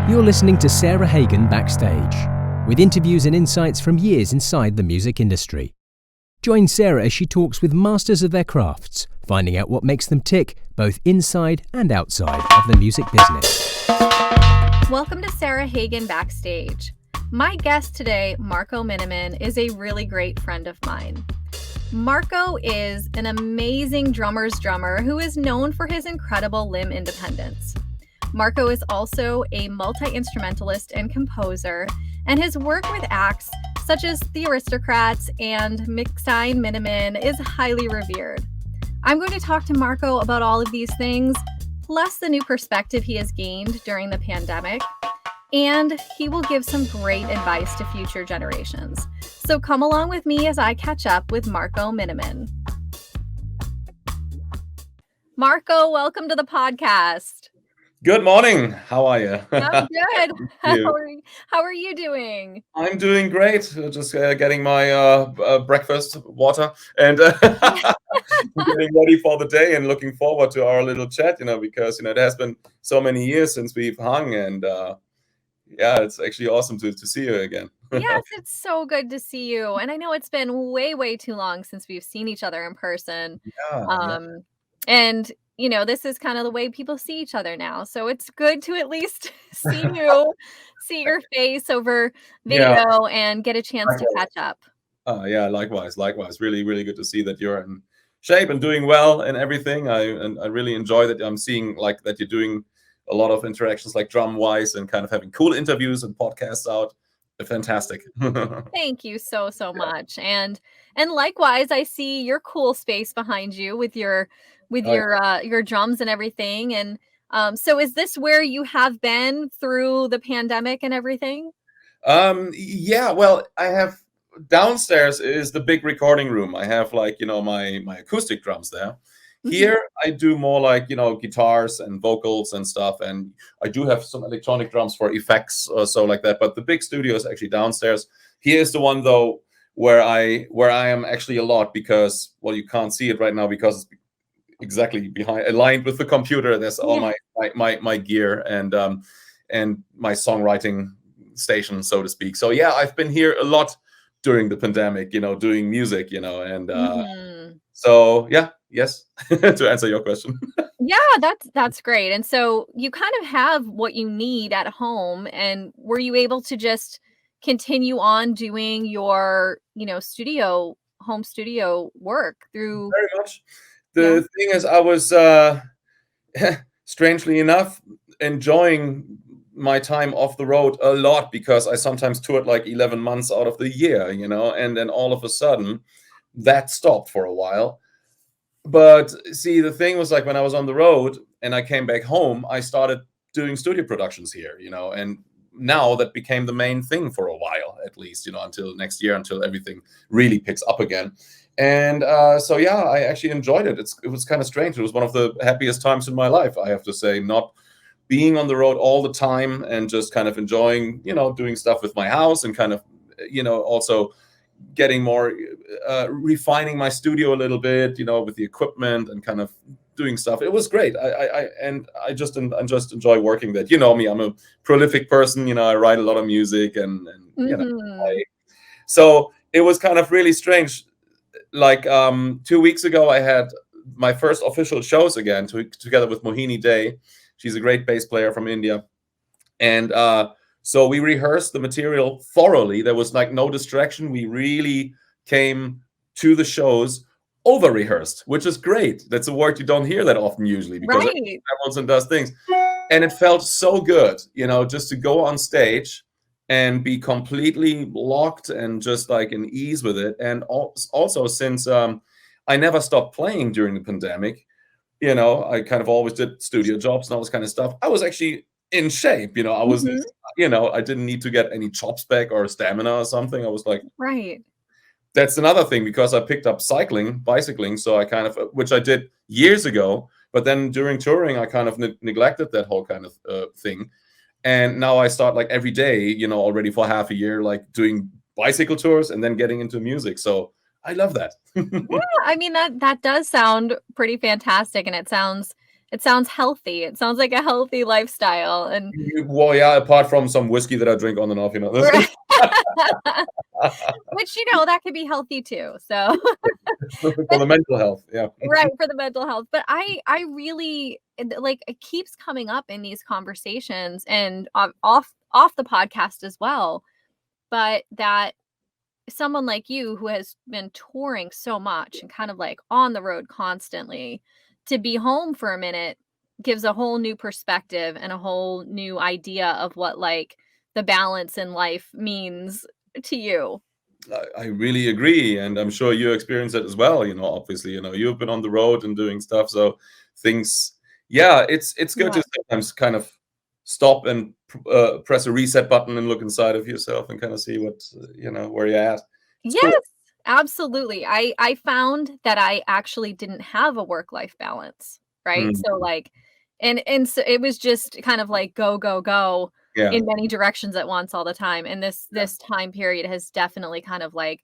You're listening to Sarah Hagan Backstage, with interviews and insights from years inside the music industry. Join Sarah as she talks with masters of their crafts, finding out what makes them tick, both inside and outside of the music business. Welcome to Sarah Hagan Backstage. My guest today, Marco Minnemann, is a really great friend of mine. Marco is an amazing drummer's drummer who is known for his incredible limb independence. Marco is also a multi-instrumentalist and composer, and his work with acts such as the Aristocrats and McStine Minnemann is highly revered. I'm going to talk to Marco about all of these things, plus the new perspective he has gained during the pandemic, and he will give some great advice to future generations. So come along with me as I catch up with Marco Minnemann. Marco, welcome to the podcast. Good morning. How are you? I'm good. How are you doing? I'm doing great. Just getting my breakfast, water, and getting ready for the day and looking forward to our little chat, because, it has been so many years since we've hung, and yeah, it's actually awesome to see you again. Yes, it's so good to see you. And I know it's been way, way too long since we've seen each other in person. Yeah. And this is kind of the way people see each other now. So it's good to at least see your face over video and get a chance to catch up. Yeah, likewise. Really, really good to see that you're in shape and doing well and everything. I really enjoy that I'm seeing that you're doing a lot of interactions drum wise and kind of having cool interviews and podcasts out. Fantastic. Thank you so much. And likewise, I see your cool space behind you with your drums and everything. And so is this where you have been through the pandemic and everything? Yeah, well, I have downstairs is the big recording room. I have my acoustic drums there. Mm-hmm. Here I do more guitars and vocals and stuff, and I do have some electronic drums for effects or so like that. But the big studio is actually downstairs. Here is the one though where I am actually a lot because, well, you can't see it right now because it's exactly behind, aligned with the computer. There's all my gear and my songwriting station, so to speak. So yeah, I've been here a lot during the pandemic, doing music, and mm-hmm. So yeah, yes, to answer your question. Yeah, that's great. And so you kind of have what you need at home. And were you able to just continue on doing your, home studio work through? Very much. The thing is, I was strangely enough enjoying my time off the road a lot because I sometimes toured 11 months out of the year, and then all of a sudden that stopped for a while. But see, the thing was when I was on the road and I came back home, I started doing studio productions here, and now that became the main thing for a while, at least, until next year, until everything really picks up again. And so, yeah, I actually enjoyed it. It was kind of strange. It was one of the happiest times in my life, I have to say, not being on the road all the time and just kind of enjoying, doing stuff with my house and kind of, also getting more, refining my studio a little bit, with the equipment and kind of doing stuff. It was great. I just enjoy working that. You know me, I'm a prolific person. I write a lot of music and mm-hmm. So it was kind of really strange. 2 weeks ago, I had my first official shows again together with Mohini Day. She's a great bass player from India. And so we rehearsed the material thoroughly. There was no distraction. We really came to the shows over-rehearsed, which is great. That's a word you don't hear that often usually because everyone travels and does things. And it felt so good, just to go on stage and be completely locked and just in ease with it. And also since I never stopped playing during the pandemic, I kind of always did studio jobs and all this kind of stuff. I was actually in shape, I wasn't, I didn't need to get any chops back or stamina or something. I was right. That's another thing because I picked up bicycling. So I kind of, which I did years ago, but then during touring, I kind of neglected that whole kind of thing. And now I start every day, already for half a year, doing bicycle tours and then getting into music. So I love that. Yeah, I mean that does sound pretty fantastic, and it sounds healthy. It sounds like a healthy lifestyle, and Well, yeah, apart from some whiskey that I drink on and off, you know. which that could be healthy too. So For the mental health, yeah. right, for the mental health. But I really like, it keeps coming up in these conversations and off the podcast as well. But that someone like you who has been touring so much and kind of like on the road constantly, to be home for a minute gives a whole new perspective and a whole new idea of what like the balance in life means to you. I really agree, and I'm sure you experience it as well. Obviously, you've been on the road and doing stuff, so things. Yeah, it's good Yeah. to sometimes kind of stop and press a reset button and look inside of yourself and kind of see what where you're at. It's cool. Yes, absolutely. I found that I actually didn't have a work-life balance, right? Mm, So like, and so it was just kind of like go, go, go yeah, in many directions at once all the time. And this yeah, this time period has definitely kind of like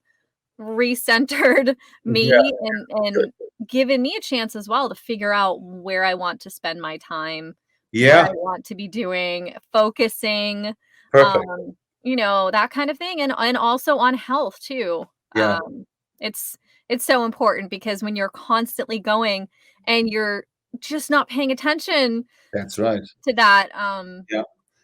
recentered yeah, me and given me a chance as well to figure out where I want to spend my time, what yeah. I want to be doing, focusing, Perfect. that kind of thing, and also on health too. Yeah, It's it's so important because when you're constantly going and you're just not paying attention that's right. to that, Yeah.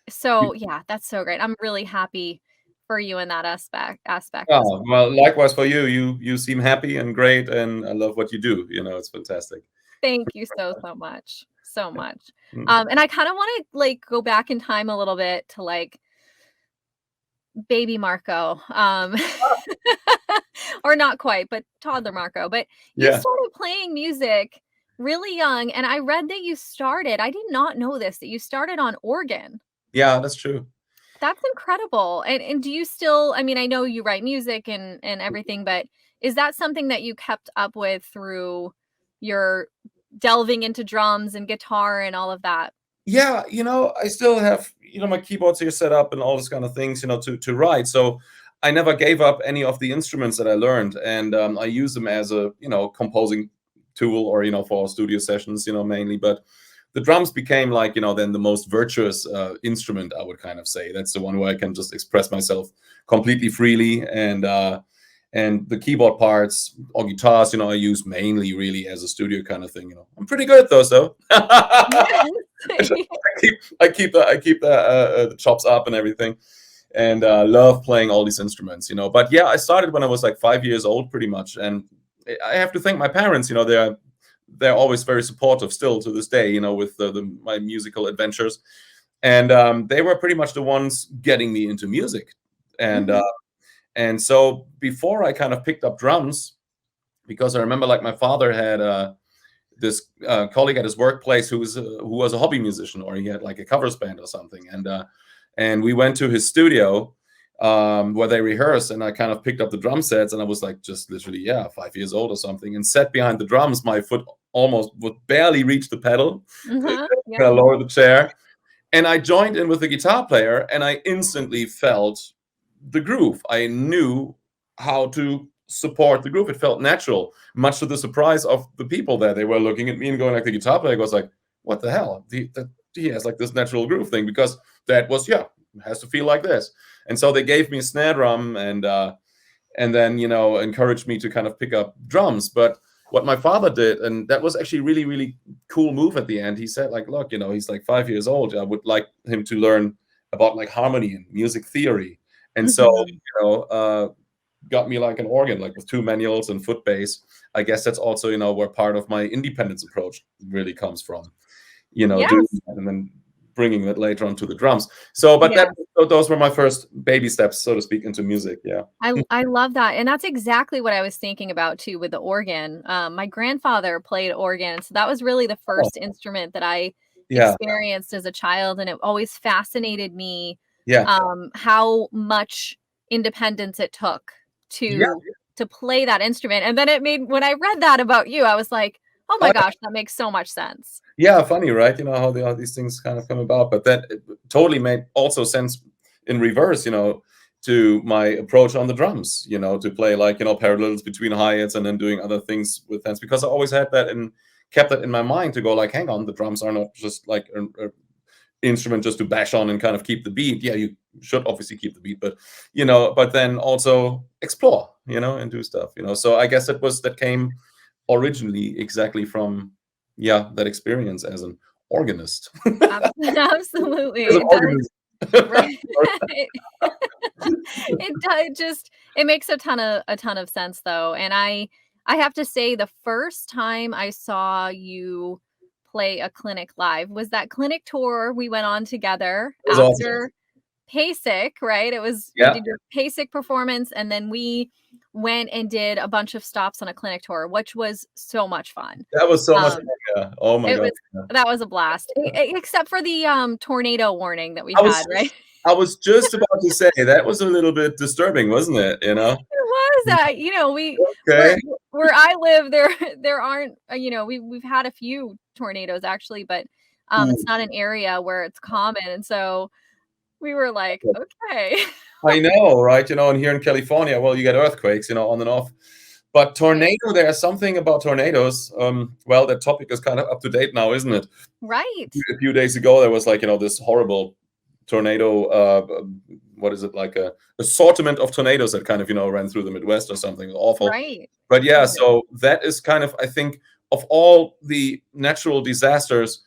so yeah, that's so great. I'm really happy for you in that aspect as Oh, well, likewise for you. You seem happy and great, and I love what you do. It's fantastic. Thank you so, so much. So Yeah. much. Mm. And I kind of want to like go back in time a little bit to like baby Marco. Or not quite, but toddler Marco. But you Yeah, started playing music really young, and I read that I did not know this, that you started on organ. yeah, that's true. That's incredible. And do you still, I mean, I know you write music and everything, but is that something that you kept up with through your delving into drums and guitar and all of that? Yeah, I still have, my keyboards here set up and all this kind of things, to write. So I never gave up any of the instruments that I learned, and I use them as a, composing tool or, for studio sessions, mainly. But the drums became like, then the most virtuous instrument, I would kind of say. That's the one where I can just express myself completely freely, and the keyboard parts or guitars, I use mainly really as a studio kind of thing. I'm pretty good at those though. I keep the chops up and everything, and love playing all these instruments. But yeah, I started when I was like 5 years old, pretty much, and I have to thank my parents. They're always very supportive still to this day. With my musical adventures, and they were pretty much the ones getting me into music, and Mhm. and so before I kind of picked up drums, because I remember like my father had this colleague at his workplace who was a hobby musician, or he had like a covers band or something, and we went to his studio where they rehearsed, and I kind of picked up the drum sets, and I was like just literally 5 years old or something, and sat behind the drums. My foot almost would barely reach the pedal. Uh-huh. I Yeah. lowered the chair, and I joined in with the guitar player, and I instantly felt the groove. I knew how to support the groove. It felt natural, much to the surprise of the people there. They were looking at me and going like, the guitar player was like, what the hell? He has like this natural groove thing, because that was, it has to feel like this. And so they gave me a snare drum, and then, encouraged me to kind of pick up drums. But what my father did, and that was actually really, really cool move at the end, he said like, look, he's like 5 years old. I would like him to learn about like harmony and music theory. And so, Mhm. got me like an organ, like with two manuals and foot bass. I guess that's also, where part of my independence approach really comes from, doing Yes. that and then bringing it later onto the drums. So, but Yeah. those were my first baby steps, so to speak, into music. Yeah. I love that, and that's exactly what I was thinking about too with the organ. My grandfather played organ, so that was really the Oh, first instrument that I yeah. experienced as a child, and it always fascinated me, Yeah. how much independence it took Yeah. to play that instrument, and then it made when I read that about you, I was like, "Oh my gosh, that makes so much sense." Yeah, funny, right? How all these things kind of come about, but that it totally made also sense in reverse. to my approach on the drums, to play like, parallels between hi-hats and then doing other things with hands, because I always had that and kept that in my mind to go like, hang on, the drums are not just like an instrument just to bash on and kind of keep the beat. Yeah, you should obviously keep the beat, but but then also explore, and do stuff, so I guess that came originally exactly from that experience as an organist. Absolutely. As an It organist. Right. It makes a ton of sense though. And I have to say, the first time I saw you play a clinic live was that clinic tour we went on together It was awesome. after PASIC, right? It was, Yeah. you did your PASIC performance, and then we went and did a bunch of stops on a clinic tour, which was so much fun. That was so much fun. Yeah. Oh my God. That was a blast. Except for the tornado warning that we had, right? I was just about to say that was a little bit disturbing, wasn't it? It was. Okay. Where I live, there aren't. We've had a few tornadoes actually, but it's not an area where it's common, and so we were like, okay. I know, right? And here in California, well, you get earthquakes, on and off. But tornado, there's something about tornadoes. Well, that topic is kind of up to date now, isn't it? Right. A few days ago, there was like, this horrible tornado. What is it, like a assortment of tornadoes that kind of, ran through the Midwest or something awful. Right. But yeah, so that is kind of, I think, of all the natural disasters,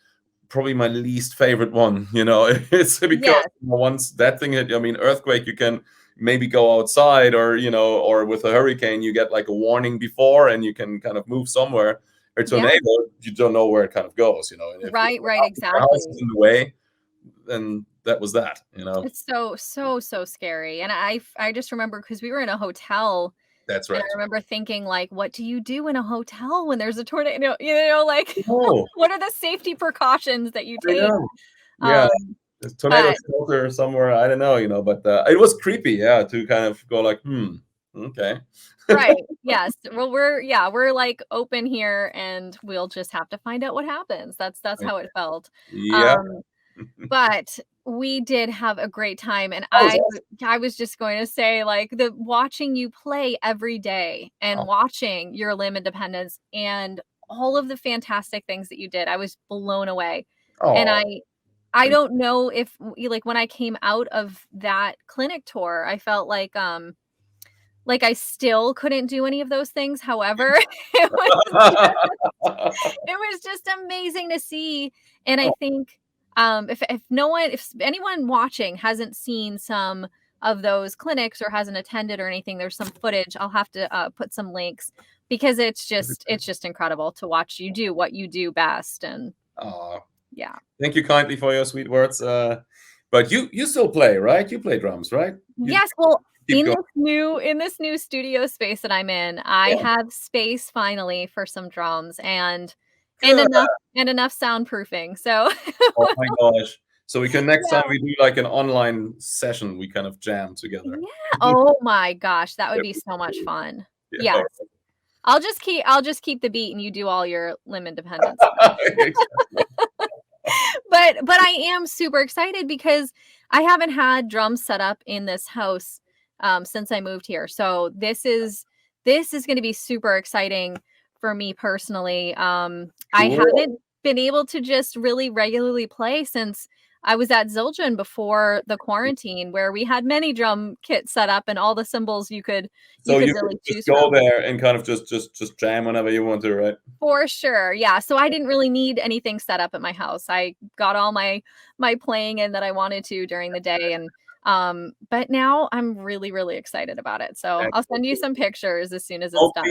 probably my least favorite one. It's because once that thing hit, earthquake, you can maybe go outside, or with a hurricane, you get like a warning before and you can kind of move somewhere. A tornado, you don't know where it kind of goes, and if right, exactly. The house is in the way, then that was that. It's so scary. And I just remember, because we were in a hotel. That's right. And I remember thinking, like, what do you do in a hotel when there's a tornado? Like, what are the safety precautions that you take? Yeah, tornado shelter somewhere. I don't know, but it was creepy, to kind of go like, okay. Right. Yes. Well, we're like open here, and we'll just have to find out what happens. That's how it felt. Yeah. But we did have a great time, and I was just going to say, like, the watching you play every day and watching your Limb Independence and all of the fantastic things that you did, I was blown away. And I don't know if, like, when I came out of that clinic tour, I felt like I still couldn't do any of those things. However, it was just amazing to see. And I think if anyone watching hasn't seen some of those clinics or hasn't attended or anything, there's some footage. I'll have to put some links, because it's just incredible to watch you do what you do best. And yeah. Thank you kindly for your sweet words. But you still play, right? You play drums, right? Yes. Well, in this new studio space that I'm in, I have space finally for some drums and enough soundproofing. So oh my gosh. So we can next time we do like an online session, we kind of jam together. Yeah. Oh my gosh, that would be so much fun. Yes. I'll just keep the beat and you do all your Limb Independence. But I am super excited, because I haven't had drums set up in this house since I moved here. So this is going to be super exciting for me personally. I haven't been able to just really regularly play since I was at Zildjian before the quarantine, where we had many drum kits set up and all the cymbals you could really choose from. Go there and kind of just jam whenever you want to, right? For sure. Yeah. So I didn't really need anything set up at my house. I got all my playing in that I wanted to during the day. And but now I'm really, really excited about it. So I'll send you some pictures as soon as it's done.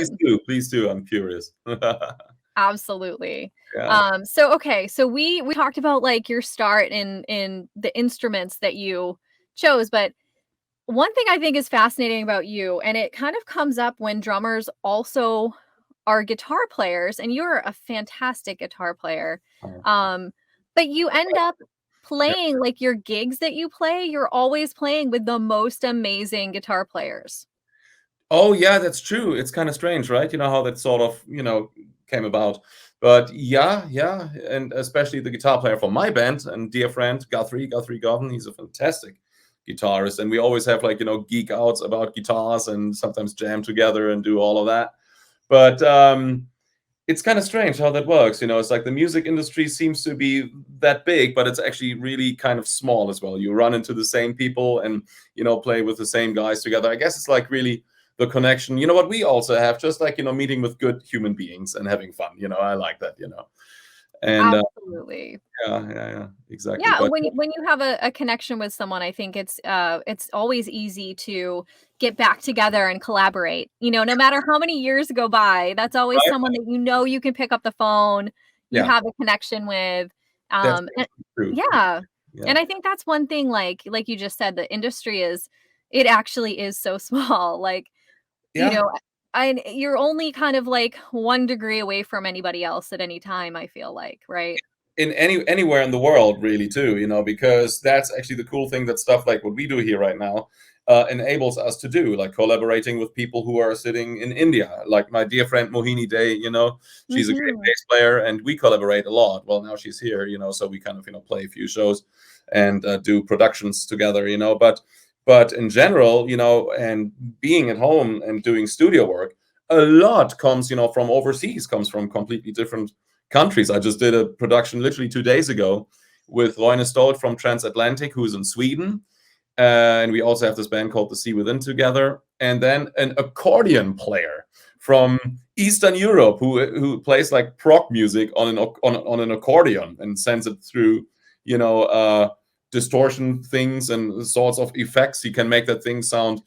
Please do. I'm curious. Absolutely. Yeah. So we talked about like your start in the instruments that you chose, but one thing I think is fascinating about you, and it kind of comes up when drummers also are guitar players, and you're a fantastic guitar player. But you end up playing like your gigs that you play, you're always playing with the most amazing guitar players. Oh yeah, that's true. It's kind of strange, right? How that sort of, came about. But yeah. And especially the guitar player for my band and dear friend, Guthrie Govan, he's a fantastic guitarist, and we always have like, geek outs about guitars and sometimes jam together and do all of that. But it's kind of strange how that works. It's like the music industry seems to be that big, but it's actually really kind of small as well. You run into the same people and, play with the same guys together. I guess it's like really the connection, what we also have, just like, meeting with good human beings and having fun. I like that, and absolutely. Yeah, exactly. Yeah, But when you have a connection with someone, I think it's always easy to get back together and collaborate. No matter how many years go by, that's always right? someone that you can pick up the phone, you Yeah, have a connection with. that's And, true. yeah. Yeah. And I think that's one thing, like you just said, the industry it actually is so small. Like, Yeah. you're only kind of like 1 degree away from anybody else at any time, I feel like, right? In anywhere in the world, really, too, because that's actually the cool thing that stuff like what we do here right now enables us to do, like collaborating with people who are sitting in India, like my dear friend Mohini Day. She's a great bass player, and we collaborate a lot. Well, now she's here, so we kind of play a few shows and do productions together, but in general, and being at home and doing studio work, a lot comes, from overseas, comes from completely different countries. I just did a production literally 2 days ago with Roine Stolt from Transatlantic, who's in Sweden. And we also have this band called The Sea Within together. And then an accordion player from Eastern Europe who plays like prog music on an accordion and sends it through, distortion things and sorts of effects. He can make that thing sound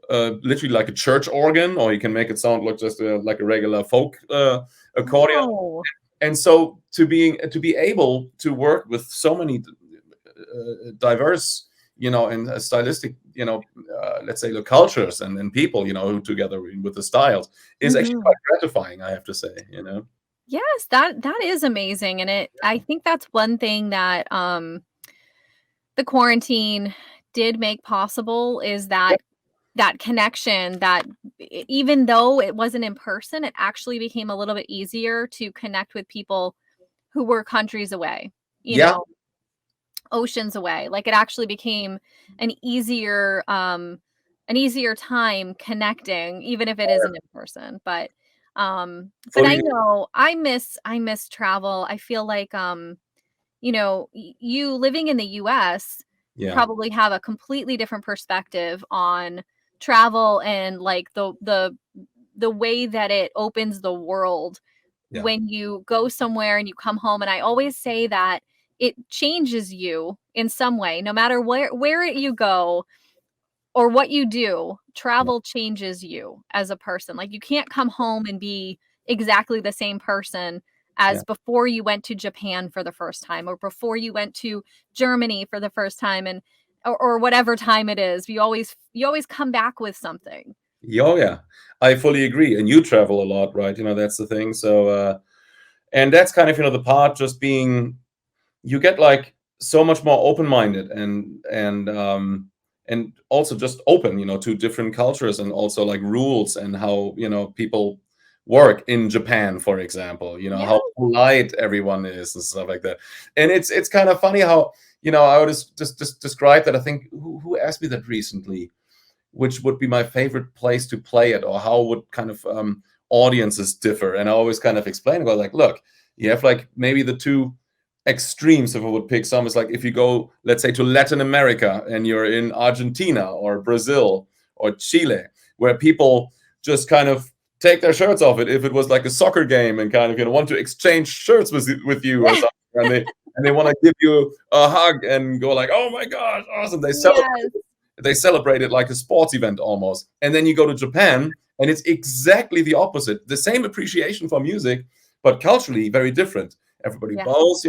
literally like a church organ, or you can make it sound like just like a regular folk accordion. Wow. And so to be able to work with so many diverse, and stylistic, let's say the cultures and people, who together with the styles is actually quite gratifying, I have to say. Yes, that is amazing. And I think that's one thing that the quarantine did make possible, is that connection, that even though it wasn't in person, it actually became a little bit easier to connect with people who were countries away, Yeah. Oceans away. Like, it actually became an easier time connecting, even if it isn't in person. But I know I miss travel. I feel like you living in the US probably have a completely different perspective on travel, and like the way that it opens the world when you go somewhere and you come home. And I always say that it changes you in some way, no matter where you go or what you do. Travel changes you as a person. Like, you can't come home and be exactly the same person as before you went to Japan for the first time, or before you went to Germany for the first time, and or whatever time it is. You always come back with something. Oh, yeah, I fully agree. And you travel a lot, right? That's the thing. So and that's kind of, the part, just being, you get like so much more open-minded and also just open, to different cultures, and also like rules, and how, people work in Japan, for example, how polite everyone is and stuff like that. And it's kind of funny how, I would just describe that. I think who asked me that recently, which would be my favorite place to play it, or how would kind of audiences differ. And I always kind of explain about, like, look, you have like maybe the two extremes, if I would pick some, is like if you go, let's say, to Latin America and you're in Argentina or Brazil or Chile, where people just kind of take their shirts off if it was like a soccer game, and kind of want to exchange shirts with you or something, and they want to give you a hug and go like, oh my gosh, awesome. They celebrate it like a sports event almost. And then you go to Japan and it's exactly the opposite. The same appreciation for music, but culturally very different. Everybody bows,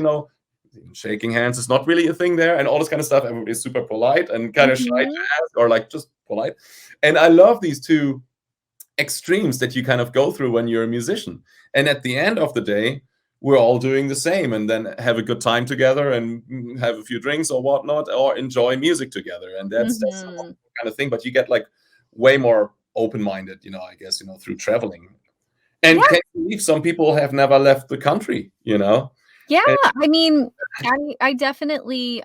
shaking hands is not really a thing there, and all this kind of stuff. Everybody's super polite and kind of shy to ask, or like just polite. And I love these two extremes that you kind of go through when you're a musician. And at the end of the day, we're all doing the same, and then have a good time together and have a few drinks or whatnot, or enjoy music together. And that's the kind of thing. But you get like way more open-minded, I guess, through traveling. And can you believe some people have never left the country, Yeah, and I mean, I definitely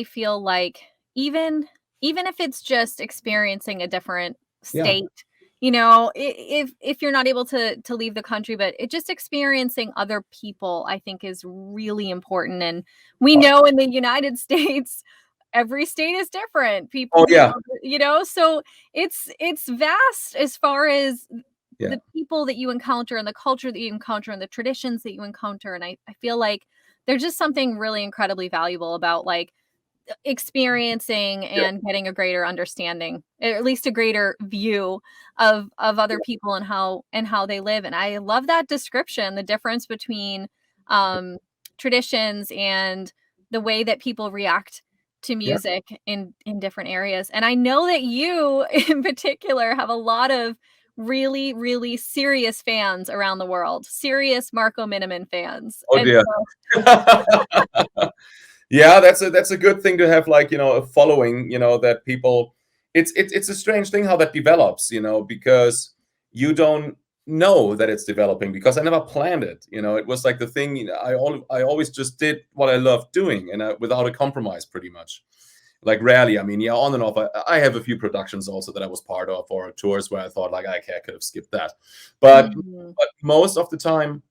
feel like, even if it's just experiencing a different Yeah. state, you know, if you're not able to leave the country, but it just experiencing other people, I think is really important. And we know in the United States, every state is different. Oh, People, yeah. you know, so it's vast as far as Yeah. the people that you encounter and the culture that you encounter and the traditions that you encounter. And I feel like there's just something really incredibly valuable about like experiencing and getting a greater understanding, or at least a greater view of other people and how they live. And I love that description, the difference between traditions and the way that people react to Yeah. music in different areas. And I know that you in particular have a lot of really, really serious fans around the world, serious Marco Minnemann fans. Oh, And dear. Yeah, that's a good thing to have, like, a following, that people. It's a strange thing how that develops, because you don't know that it's developing, because I never planned it. It was like the thing. I always just did what I loved doing, and without a compromise, pretty much. Like, rarely. I mean, yeah, on and off. I have a few productions also that I was part of, or tours where I thought like, okay, I could have skipped that, but most of the time,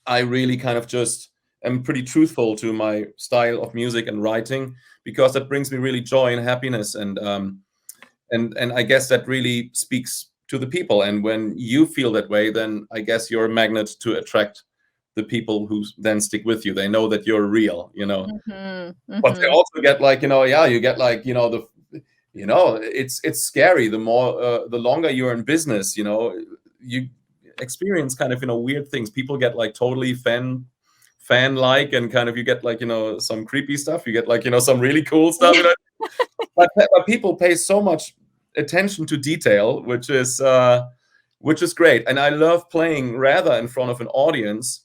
I really kind of just am pretty truthful to my style of music and writing, because that brings me really joy and happiness, and I guess that really speaks to the people. And when you feel that way, then I guess you're a magnet to attract the people who then stick with you. They know that you're real, But they also get like, you get like, it's scary. The more, the longer you're in business, you experience kind of, weird things. People get like totally fan-like, and kind of, you get like, some creepy stuff. You get like, some really cool stuff. But people pay so much attention to detail, which is great. And I love playing rather in front of an audience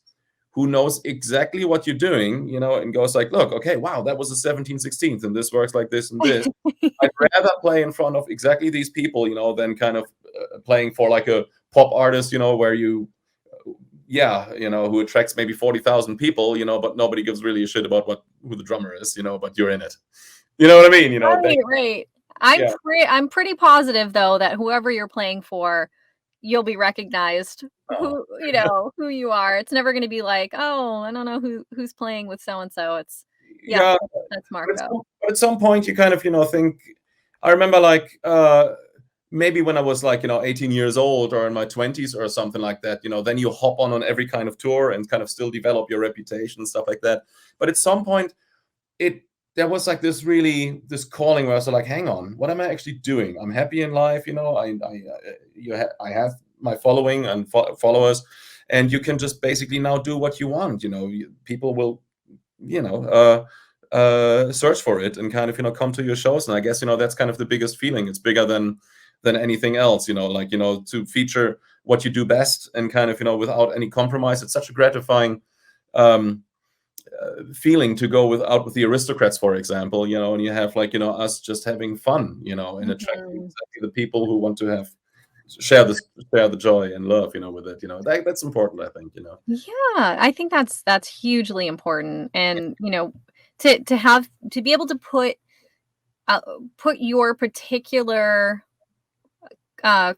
who knows exactly what you're doing, and goes like, look, okay, wow, that was a 17/16, and this works like this and this. I'd rather play in front of exactly these people, than kind of playing for like a pop artist, where who attracts maybe 40,000 people, but nobody gives really a shit about who the drummer is, but you're in it. You know what I mean? Right. I'm pretty positive though that whoever you're playing for, you'll be recognized who you are. It's never going to be like, oh, I don't know who's playing with so and so. It's that's Marco. But at some point you kind of think. I remember like maybe when I was like 18 years old or in my 20s or something like that, then you hop on every kind of tour and kind of still develop your reputation and stuff like that. But at some point there was like this calling where I was like, hang on, what am I actually doing? I'm happy in life, I have my following and followers, and you can just basically now do what you want. People will, search for it and kind of come to your shows. And I guess that's kind of the biggest feeling. It's bigger than anything else. To feature what you do best and kind of without any compromise. It's such a gratifying feeling to go out with the Aristocrats, for example, and you have like us just having fun, and attracting exactly the people who want to share the joy and love, with it. That's important, I think. Yeah, I think that's hugely important. And to be able to put your particular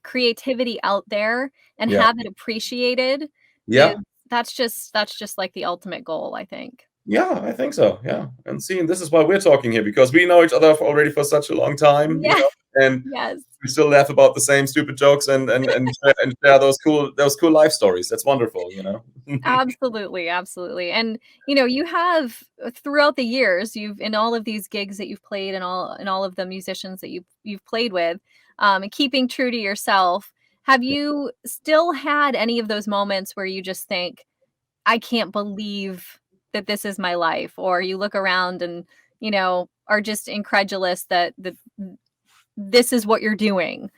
creativity out there and have it appreciated. Yeah. That's just like the ultimate goal, I think. Yeah, I think so. Yeah. And this is why we're talking here, because we know each other already for such a long time. And we still laugh about the same stupid jokes and share those cool life stories. That's wonderful, Absolutely. And you have throughout the years, you've in all of these gigs that you've played and all of the musicians that you've played with, and keeping true to yourself. Have you still had any of those moments where you just think, I can't believe that this is my life, or you look around and are just incredulous that this is what you're doing?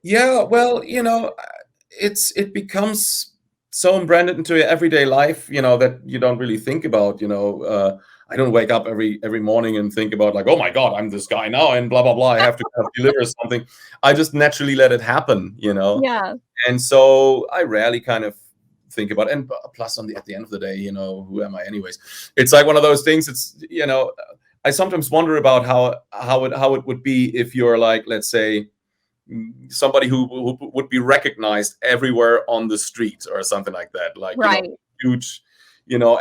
Yeah, well, it becomes so branded into your everyday life, that you don't really think about. I don't wake up every morning and think about like, oh my God, I'm this guy now and blah blah blah. I have to kind of deliver something. I just naturally let it happen, Yeah. And so I rarely kind of think about it. And plus at the end of the day, who am I anyways? It's like one of those things. It's I sometimes wonder about how it would be if you're like, let's say, somebody who would be recognized everywhere on the street or something like that, like, Right. huge,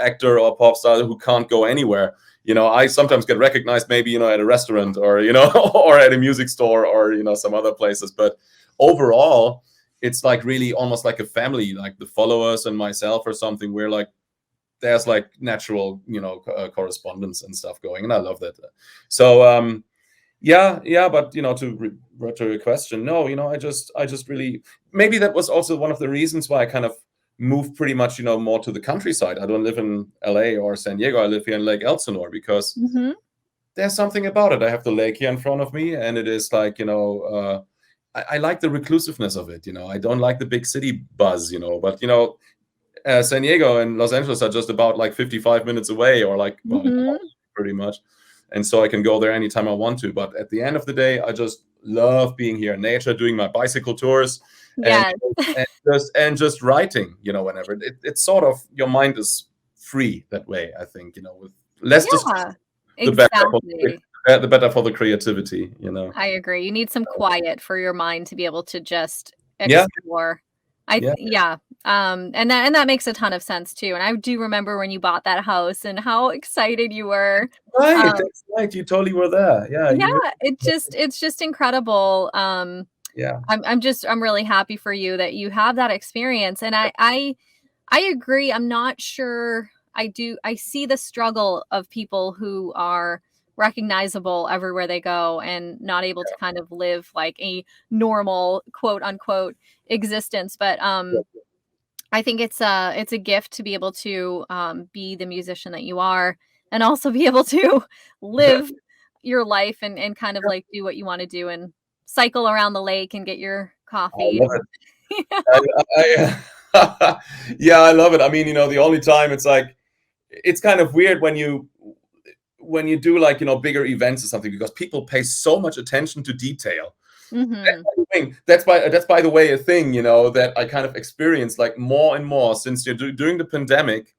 actor or pop star who can't go anywhere. I sometimes get recognized maybe, at a restaurant or, or at a music store or, some other places. But overall, it's like really almost like a family, like the followers and myself or something. We're like, there's like natural, correspondence and stuff going. And I love that. So, yeah, but to your question, no, I just really, maybe that was also one of the reasons why I kind of moved pretty much, more to the countryside. I don't live in LA or San Diego. I live here in Lake Elsinore because there's something about it. I have the lake here in front of me, and it is like, I like the reclusiveness of it. I don't like the big city buzz, but San Diego and Los Angeles are just about like 55 minutes away, or like pretty much. And so I can go there anytime I want to. But at the end of the day, I just love being here in nature, doing my bicycle tours, Yes. and just writing, whenever. It's sort of, your mind is free that way, I think, with less distraction, exactly. the better for the creativity, I agree. You need some quiet for your mind to be able to just explore. And that makes a ton of sense too. And I do remember when you bought that house and how excited you were. Right, that's right. You totally were there. It's just incredible. I'm really happy for you that you have that experience. And I agree. I'm not sure. I see the struggle of people who are recognizable everywhere they go and not able to kind of live like a normal quote unquote existence. But I think it's a gift to be able to be the musician that you are, and also be able to live your life and kind of like do what you want to do and cycle around the lake and get your coffee. I love it. I mean, the only time it's like, it's kind of weird when you do like, bigger events or something, because people pay so much attention to detail. That's by the way a thing, that I kind of experienced like more and more since during the pandemic.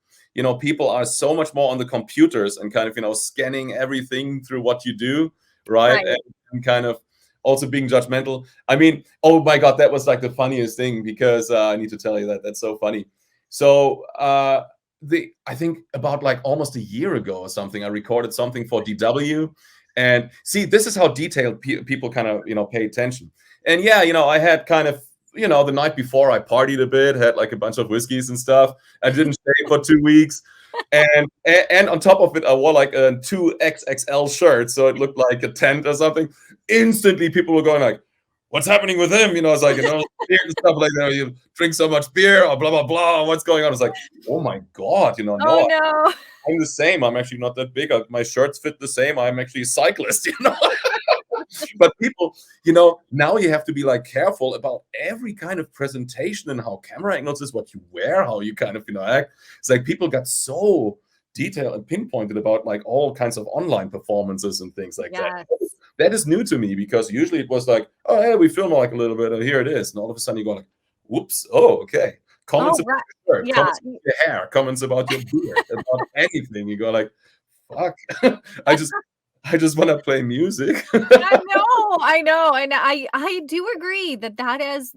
People are so much more on the computers and kind of, scanning everything through what you do, right? And kind of also being judgmental. I mean, oh my God, that was like the funniest thing, because I need to tell you that that's so funny. So I think about like almost a year ago or something, I recorded something for DW. And see, this is how detailed people kind of, pay attention. And I had kind of, the night before I partied a bit, had like a bunch of whiskeys and stuff. I didn't shave for 2 weeks. And on top of it, I wore like a 2XXL shirt. So it looked like a tent or something. Instantly, people were going like, what's happening with him? It's like, beer and stuff like that. You drink so much beer or blah, blah, blah. What's going on? It's like, oh my God, no. I'm the same. I'm actually not that big. My shirts fit the same. I'm actually a cyclist, But people, now you have to be like careful about every kind of presentation and how camera angles is, what you wear, how you kind of, act. It's like people got so detailed and pinpointed about like all kinds of online performances and things like that. That is new to me, because usually it was like, oh, hey, we film like a little bit and here it is. And all of a sudden you go like, whoops, oh, okay. Comments about your shirt, comments about your hair, comments about your beard, about anything. You go like, fuck, I just want to play music. I know. And I do agree that has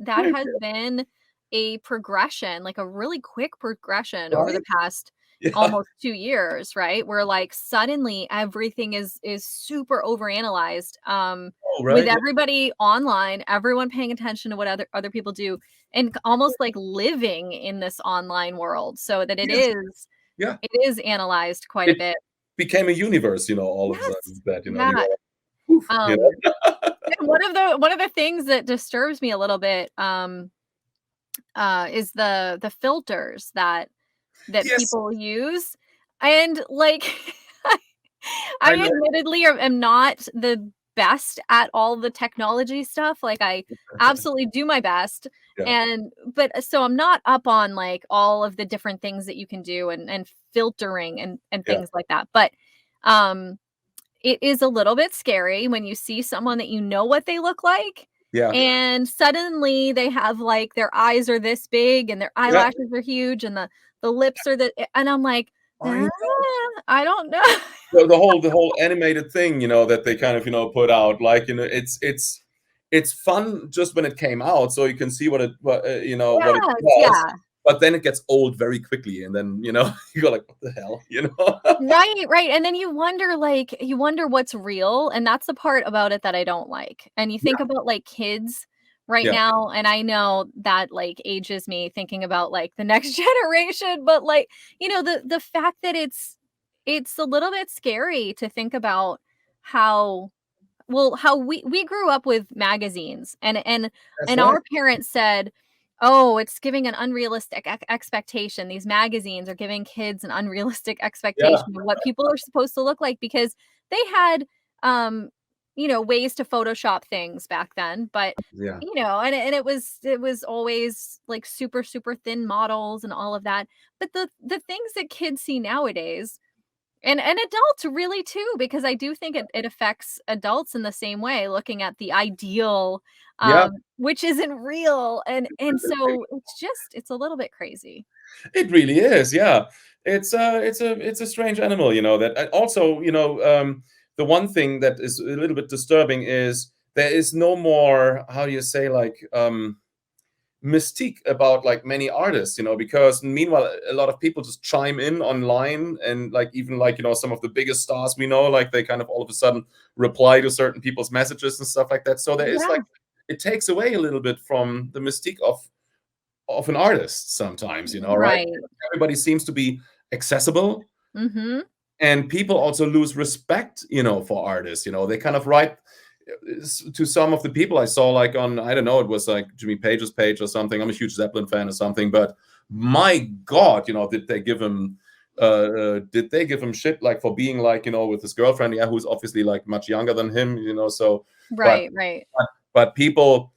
been a progression, like a really quick progression over the past almost 2 years, right? Where like suddenly everything is super overanalyzed. With everybody online, everyone paying attention to what other people do, and almost like living in this online world, so that it is analyzed quite a bit. Became a universe, all of a sudden. That and one of the things that disturbs me a little bit is the filters that people use. And like I admittedly am not the best at all the technology stuff. Like I absolutely do my best. But so I'm not up on like all of the different things that you can do and filtering and things like that. But it is a little bit scary when you see someone that what they look like. And suddenly they have like their eyes are this big and their eyelashes are huge and the lips are and I'm like, I I don't know. the whole animated thing, that they kind of, put out, like, it's fun just when it came out, so you can see what it Yes, was, yeah. but then it gets old very quickly, and then, you go like, what the hell? Right, right, and then you wonder what's real, and that's the part about it that I don't like, and you think Yeah, about, like, kids right yeah, now, and I know that, like, ages me thinking about, like, the next generation, but, like, the fact that it's a little bit scary to think about how how we grew up with magazines that's and right. our parents said, "Oh, it's giving an unrealistic expectation. These magazines are giving kids an unrealistic Yeah, expectation of what people are supposed to look like," because they had um ways to photoshop things back then, but yeah, and it was always like super super thin models and all of that. But the things that kids see nowadays and adults really too, because I do think it affects adults in the same way, looking at the ideal, yeah. which isn't real, and so it's a little bit crazy. It really is, yeah. It's a strange animal, that also, the one thing that is a little bit disturbing is there is no more, how do you say, like, mystique about, like, many artists, because meanwhile a lot of people just chime in online, and, like, even, like, some of the biggest stars we know, like, they kind of all of a sudden reply to certain people's messages and stuff like that. So there is, like, Yeah, it takes away a little bit from the mystique of an artist sometimes, right? right. Everybody seems to be accessible, Mhm. and people also lose respect, for artists. They kind of write to some of the people I saw, like, on, I don't know, it was like Jimmy Page's page or something. I'm a huge Zeppelin fan or something, but my God, did they give him shit, like, for being, like, with his girlfriend, yeah, who's obviously, like, much younger than him, so, but Right, right. but people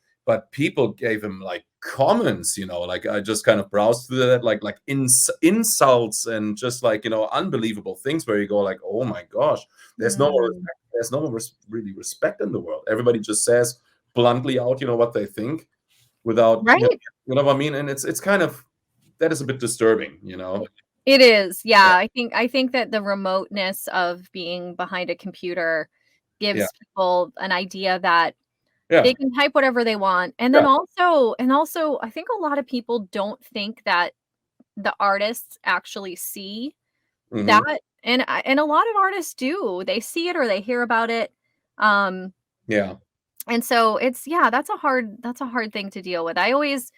gave him, like, comments, like, I just kind of browsed through that, like insults, and just, like, unbelievable things, where you go like, oh my gosh, there's no more Mm. respect, there's no more really respect in the world. Everybody just says bluntly out, what they think, without, Right? you know what I mean. And it's kind of, that is a bit disturbing, It is, yeah, yeah, I think that the remoteness of being behind a computer yeah, gives people an idea that they yeah, can type whatever they want, and then yeah. also, I think a lot of people don't think that the artists actually see Hmm. that, and a lot of artists do. They see it or they hear about it, um, Yeah, and so that's a hard thing to deal with. I always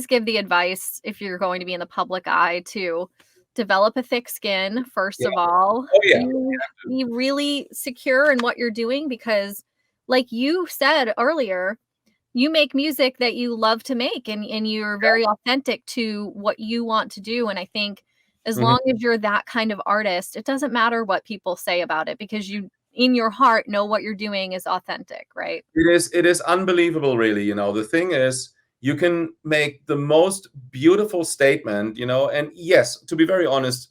give the advice, if you're going to be in the public eye, to develop a thick skin, first yeah. of all. Oh yeah, Be really secure in what you're doing because, like you said earlier, you make music that you love to make and you're very authentic to what you want to do, and I think as yeah. long as you're that kind of artist, it doesn't matter what people say about it because you in your heart know what you're doing is authentic, right? It is unbelievable, really. The thing is, you can make the most beautiful statement, and yes, to be very honest,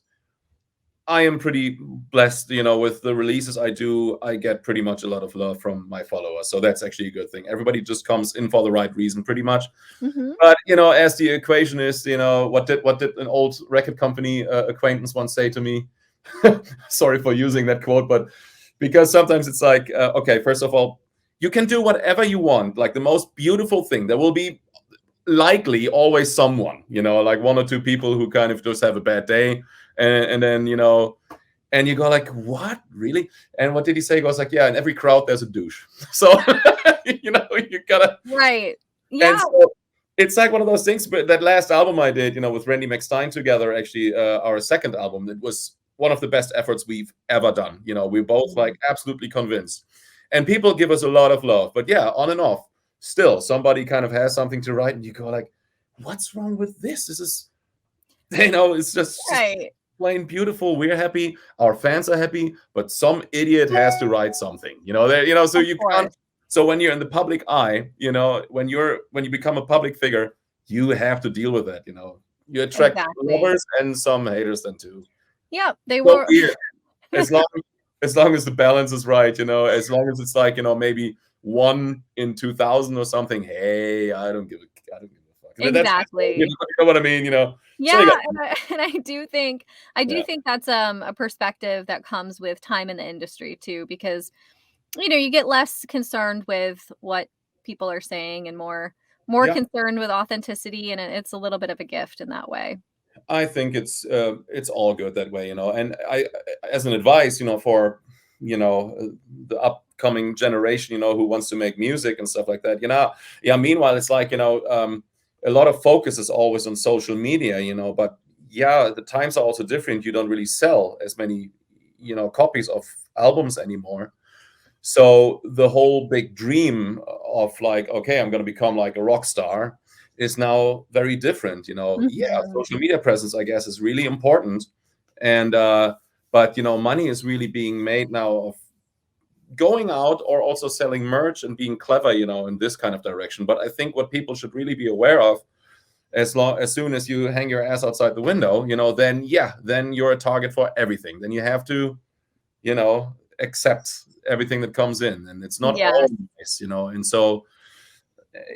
I am pretty blessed, with the releases I do. I get pretty much a lot of love from my followers. So that's actually a good thing. Everybody just comes in for the right reason, pretty much. Mhm. But, as the equation is, what did an old record company acquaintance once say to me? Sorry for using that quote, but because sometimes it's like, okay, first of all, you can do whatever you want, like the most beautiful thing. There will be likely always someone, like one or two people who kind of just have a bad day, and then, and you go like, what, really? And what did he say? He goes like, yeah, in every crowd there's a douche. So you gotta. Right. And Yeah. so it's like one of those things. But that last album I did, with Randy McStine together, actually, our second album, it was one of the best efforts we've ever done. We're both, like, absolutely convinced, and people give us a lot of love. But yeah, on and off, still somebody kind of has something to write, and you go like, what's wrong with this? This is, it's just Right. plain beautiful. We're happy, our fans are happy, but some idiot has to write something. So Of you can't. course. So when you're in the public eye, when you become a public figure, you have to deal with that. You attract Exactly. lovers and some haters then too. Yep, they So were weird. As long as long as the balance is right, as long as it's like, maybe 1 in 2,000 or something. Hey, I don't give a Exactly. You know what I mean? So Yeah, and I do think that's a perspective that comes with time in the industry too, because you get less concerned with what people are saying and more yeah, concerned with authenticity, and it's a little bit of a gift in that way. I think it's all good that way, and I, as an advice, for the upcoming generation, who wants to make music and stuff like that, yeah, meanwhile it's like, a lot of focus is always on social media, but yeah, the times are also different. You don't really sell as many copies of albums anymore. So the whole big dream of like, okay, I'm going to become like a rock star is now very different. Yeah, Mhm. social media presence, I guess, is really important. And but money is really being made now of going out or also selling merch and being clever, in this kind of direction. But I think what people should really be aware of, as soon as you hang your ass outside the window, then you're a target for everything. Then you have to, accept everything that comes in, and it's not Yes. always, and so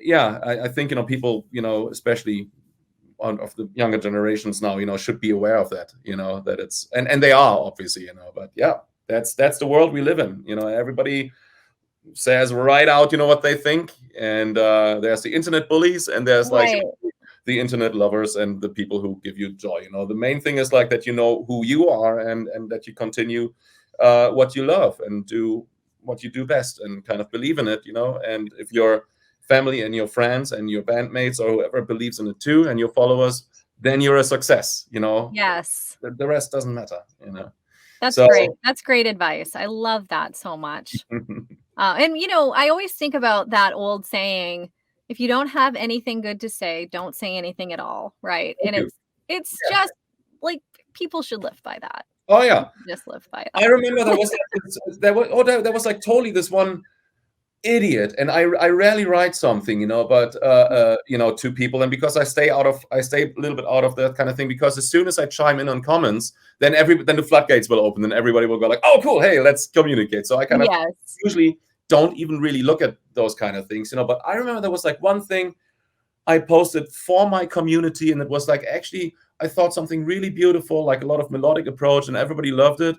yeah, I think people, especially of the younger generations now, should be aware of that, that it's, and they are obviously, but yeah, that's the world we live in. Everybody says right out, what they think, and there's the internet bullies, and there's like Right. the internet lovers and the people who give you joy. The main thing is like that, who you are, and that you continue what you love and do what you do best and kind of believe in it, and if your family and your friends and your bandmates or whoever believes in it too, and your followers, then you're a success. Yes. The rest doesn't matter. That's So great. That's great advice. I love that so much. And I always think about that old saying, if you don't have anything good to say, don't say anything at all, right? thank And you. it's Yeah. just like people should live by that. Oh yeah, Just live by I that. remember there was there was like totally this one idiot, and I rarely write something, but to people, and because I stay a little bit out of that kind of thing, because as soon as I chime in on comments, then the floodgates will open, and everybody will go like, oh cool, hey, let's communicate. So I kind of Yes. usually don't even really look at those kind of things, but I remember there was like one thing I posted for my community, and it was like, actually, I thought something really beautiful, like a lot of melodic approach, and everybody loved it.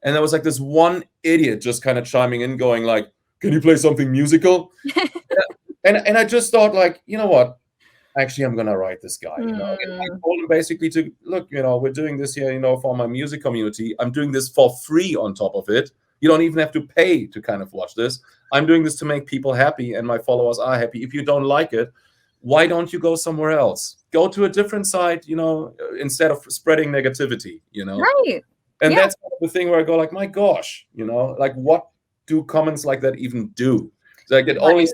And there was like this one idiot just kind of chiming in, going like, can you play something musical? And I just thought like, you know what? Actually, I'm gonna write this guy. And I told him basically to look, we're doing this here, for my music community. I'm doing this for free on top of it. You don't even have to pay to kind of watch this. I'm doing this to make people happy, and my followers are happy. If you don't like it, why don't you go somewhere else? Go to a different site, instead of spreading negativity, Right. And Yeah. that's the thing where I go like, my gosh, like what do comments like that even do? Like it only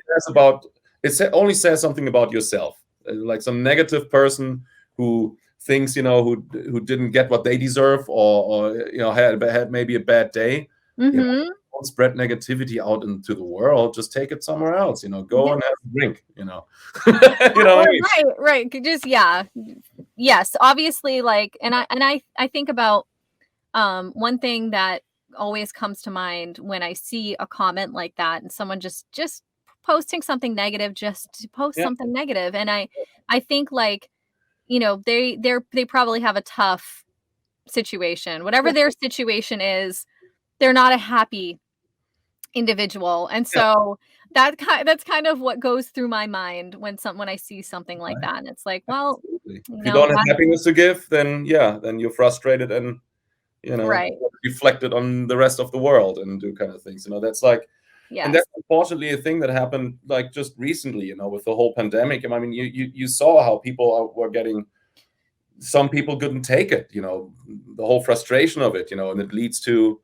only says something about yourself. Like some negative person who thinks, who didn't get what they deserve, or had maybe a bad day. Mm-hmm. Don't spread negativity out into the world. Just take it somewhere else. Go Yeah. and have a drink. You know what I mean? Right. Just yes. Obviously, like, and I think about one thing that always comes to mind when I see a comment like that, and someone just posting something negative just to post Yeah. something negative, and I think like they probably have a tough situation, whatever their situation is. They're not a happy individual, and Yeah. so that's kind of what goes through my mind when I see something like that, and it's like, well, Absolutely. If you don't have happiness to give, then then you're frustrated, and right, reflect it on the rest of the world and do kind of things. That's like, and yes, that's unfortunately a thing that happened like just recently, with the whole pandemic. I mean, you saw how people were getting. Some people couldn't take it, the whole frustration of it, and it leads to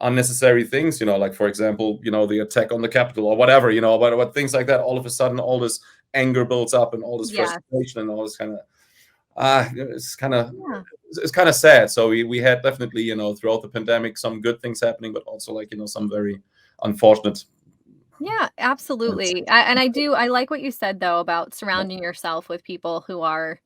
unnecessary things, like for example, the attack on the Capitol or whatever, but things like that. All of a sudden, all this anger builds up, and all this yes, frustration, and all this kind of yeah. it's kind of sad. So we had definitely, throughout the pandemic, some good things happening, but also like, some very unfortunate. Yeah, absolutely. I like what you said though about surrounding yourself with people who are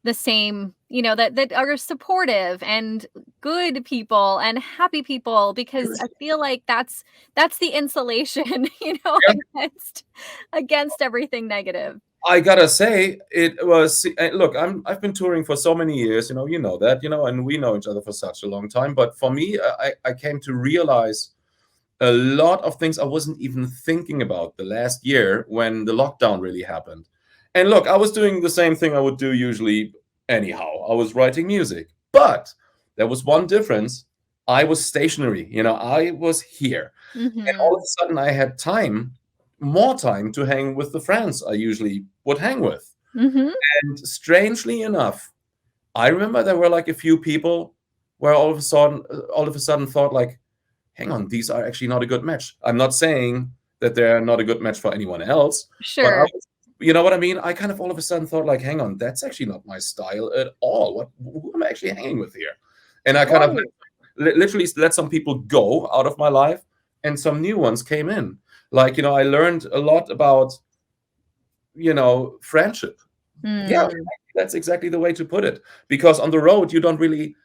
the same, that are supportive and good people and happy people, because I feel like that's the insulation, Yeah. against everything negative. I gotta say, it was. Look, I've been touring for so many years. You know that. And we know each other for such a long time. But for me, I came to realize a lot of things I wasn't even thinking about the last year when the lockdown really happened. And look, I was doing the same thing I would do usually anyhow. I was writing music, but there was one difference. I was stationary. I was here, and Mm-hmm. all of a sudden I had time, more time to hang with the friends I usually would hang with. Mm-hmm. And strangely enough, I remember there were like a few people where all of a sudden thought like, hang on, these are actually not a good match. I'm not saying that they're not a good match for anyone else, but Sure. you know what I mean? I kind of all of a sudden thought like, hang on, that's actually not my style at all. Who am I actually hanging with here? And I kind of Right. literally let some people go out of my life, and some new ones came in. Like, I learned a lot about, friendship. Yeah, Mm. that's exactly the way to put it. Because on the road, you don't really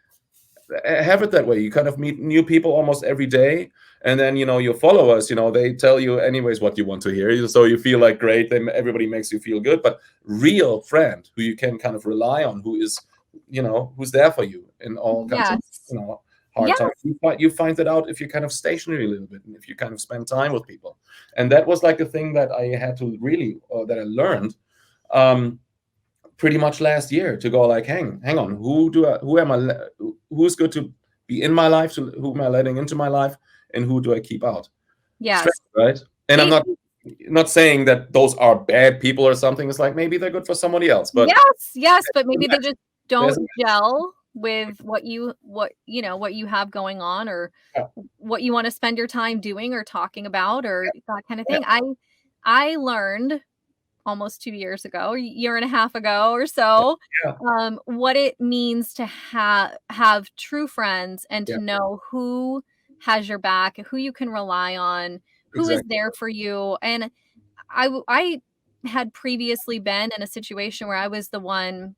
have it that way. You kind of meet new people almost every day, and then your followers, they tell you anyways what you want to hear, so you feel like great. Then everybody makes you feel good. But real friend who you can kind of rely on, who's there for you in all kinds of Yes. hard times. Yes. You find that out if you kind of stationary a little bit, and if you kind of spend time with people. And that was like a thing that I had to really, that I learned pretty much last year, to go like, hang on, who's good to be in my life, who am I letting into my life, and who do I keep out? Strange, Yes. right? And I'm It, not saying that those are bad people or something. It's like maybe they're good for somebody else, but yes, yes, but maybe they just there's a don't gel with what you have going on, or yeah, what you want to spend your time doing or talking about, or that kind of thing. I learned almost 2 years ago, a year and a half ago or so, yeah, what it means to have true friends, and yeah, to know who has your back, who you can rely on, who is exactly, there for you. And I had previously been in a situation where I was the one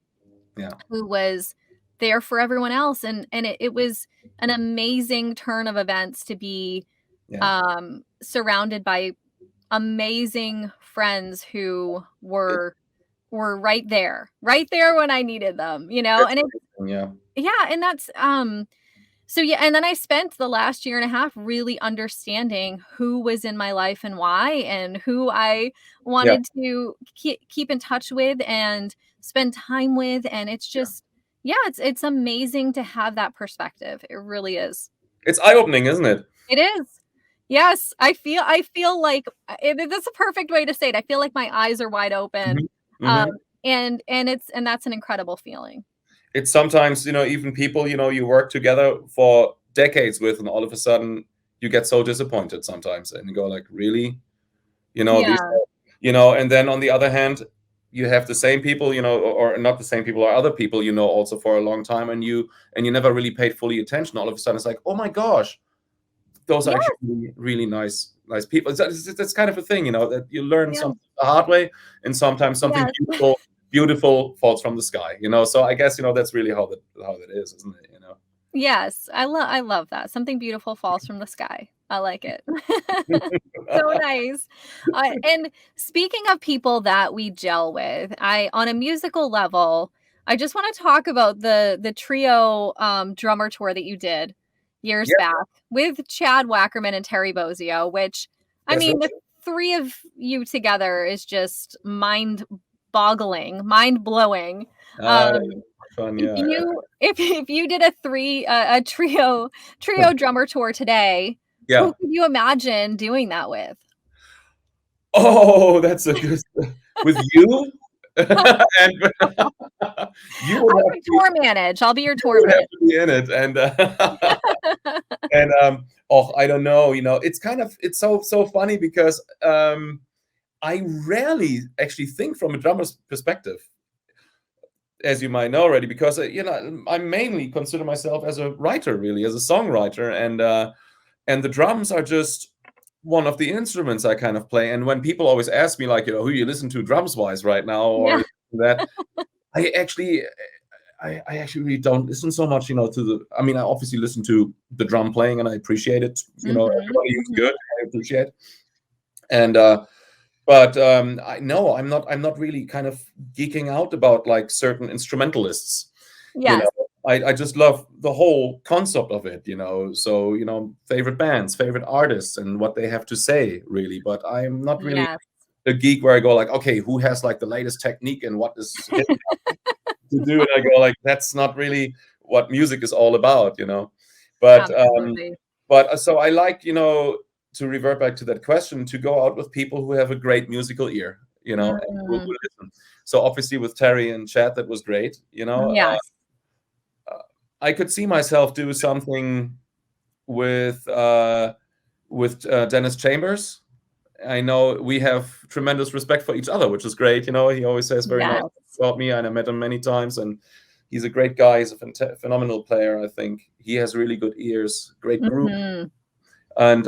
yeah, who was there for everyone else, and it was an amazing turn of events to be yeah. surrounded by amazing friends who It, were right there when I needed them, that's and it amazing, yeah, yeah, and that's so yeah, and then I spent the last year and a half really understanding who was in my life and why, and who I yeah, wanted to keep in touch with and spend time with. And it's yeah. just, yeah, it's amazing to have that perspective. It really is. It's eye-opening, isn't it? It is. Yes, I feel like that's a perfect way to say it. I feel like my eyes are wide open. Hmm. Um, Hmm. and that's an incredible feeling. It's sometimes, even people, you work together for decades with, and all of a sudden you get so disappointed sometimes, and you go like, really? These, Yeah. and then on the other hand, you have the same people, or not the same people, or other people, also for a long time, and you never really paid fully attention. All of a sudden it's like, oh my gosh, those are Yeah. actually really, really nice people. That's kind of a thing, that you learn Yeah. something the hard way, and sometimes something Yes. beautiful falls from the sky. So I guess, that's really how that is, isn't it? Yes, I love that. Something beautiful falls from the sky. I like it. So nice. And speaking of people that we gel with, I on a musical level, I just want to talk about the trio drummer tour that you did years Yeah, back with Chad Wackerman and Terry Bozzio, which, I that's mean, right. the three of you together is just mind-boggling, mind-blowing. uh, Um, Fun, if yeah. you did a trio drummer tour today, who Yeah. could you imagine doing that with? Oh, that's a good with you. And you would I have could to tour manage. I'll be your you tour would have manager. to be in it, and oh, I don't know, it's so funny because I rarely actually think from a drummer's perspective, as you might know already, because I mainly consider myself as a writer, really, as a songwriter, and the drums are just one of the instruments I kind of play. And when people always ask me, like, who you listen to drums wise right now, Yeah. or that, I actually I actually really don't listen so much, to I mean, I obviously listen to the drum playing and I appreciate it. Mhm. Everybody is Mhm. good. I appreciate. And But I'm not really kind of geeking out about like certain instrumentalists. You Yes. know, I just love the whole concept of it. So favorite bands, favorite artists, and what they have to say, really. But I'm not really Yes. a geek where I go like, okay, who has like the latest technique and what is hip to do? And I go like, that's not really what music is all about. But Absolutely. so I like, to revert back to that question, to go out with people who have a great musical ear, and who Mm, listen. So obviously with Terry and Chad, that was great. yes. I could see myself do something with Dennis Chambers. I know we have tremendous respect for each other, which is great. He always says very nice Yes. about me, and I met him many times, and he's a great guy. He's a phenomenal player. I think he has really good ears, great groove. Hmm. And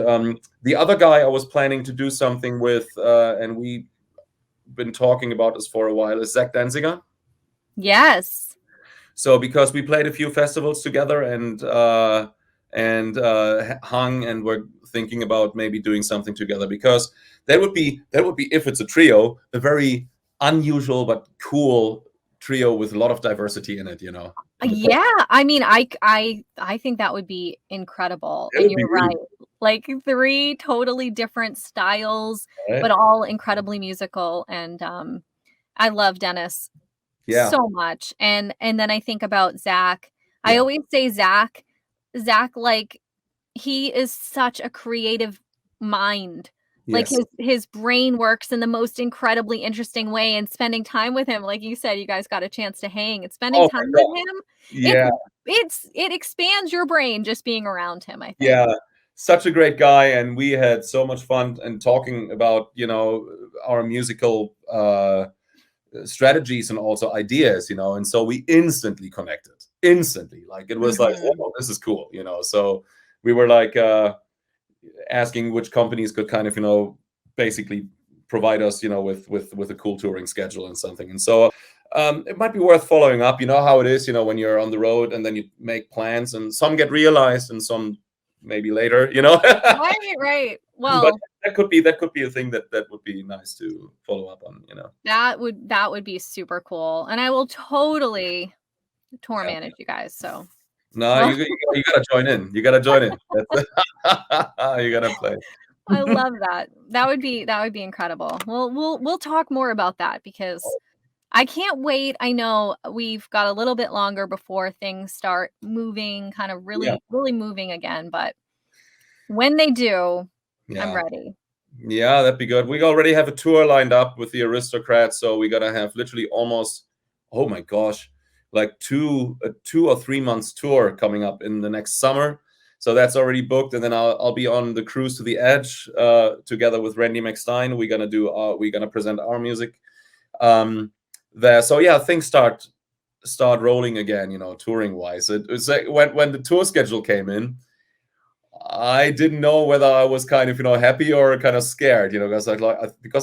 the other guy I was planning to do something with, and we've been talking about this for a while, is Zach Danziger. Yes. So because we played a few festivals together and hung, and we're thinking about maybe doing something together, because that would be, if it's a trio, a very unusual but cool trio with a lot of diversity in it. In the Yeah. I mean, I think that would be incredible. it And would be you're really right. Like 3 totally different styles, cool, right? but all incredibly musical. And I love Dennis Yeah, so much. And then I think about Zach. I yeah, always say Zach, like, he is such a creative mind. Like, yes. his brain works in the most incredibly interesting way, and spending time with him, like you said, you guys got a chance to hang, and spending Oh my time with God. him, it Yeah, it expands your brain just being around him, I think. yeah. Such a great guy, and we had so much fun and talking about our musical strategies and also ideas, and so we instantly connected. Instantly, like it was like, Mhm. oh, this is cool. So we were like asking which companies could kind of basically provide us with a cool touring schedule and something. And so it might be worth following up. You know how it is, when you're on the road and then you make plans, and some get realized and some maybe later. Right, right. But Well, that could be a thing that would be nice to follow up on. that would be super cool, and I will totally tour Yeah. manage you guys, so No, well, you gotta join in. You gotta join in. You gotta play. I love that. That would be incredible. Well, we'll talk more about that because I can't wait. I know we've got a little bit longer before things start moving, kind of Yeah, really, really moving again, but when they do, I'm yeah, ready. yeah. That'd be good. We already have a tour lined up with the Aristocrats, so we gotta have literally almost, oh my gosh, like a 2 or 3 months tour coming up in the next summer. So that's already booked, and then I'll be on the cruise to the Edge together with Randy McStine. We're gonna present our music there. So yeah, things start rolling again. Touring wise, it was like when the tour schedule came in, I didn't know whether I was kind of happy or kind of scared. Because